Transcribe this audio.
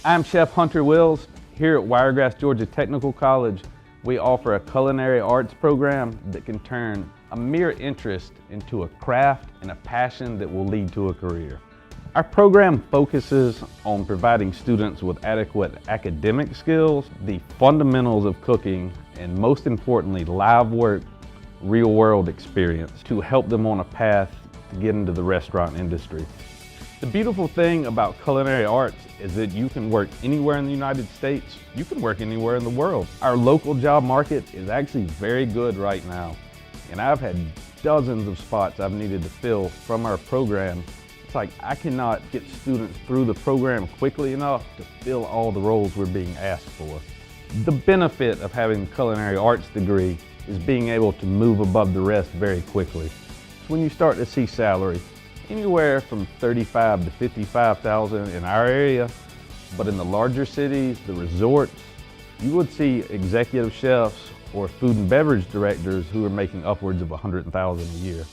I'm Chef Hunter Wills. Here at Wiregrass, Georgia Technical College, we offer a culinary arts program that can turn a mere interest into a craft and a passion that will lead to a career. Our program focuses on providing students with adequate academic skills, the fundamentals of cooking, and most importantly, live work, real-world experience to help them on a path to get into the restaurant industry. The beautiful thing about culinary arts is that you can work anywhere in the United States. You can work anywhere in the world. Our local job market is actually very good right now. And I've had dozens of spots I've needed to fill from our program. It's like I cannot get students through the program quickly enough to fill all the roles we're being asked for. The benefit of having a culinary arts degree is being able to move above the rest very quickly. It's when you start to see salary anywhere from $35,000 to $55,000 in our area, but in the larger cities, the resorts, you would see executive chefs or food and beverage directors who are making upwards of $100,000 a year.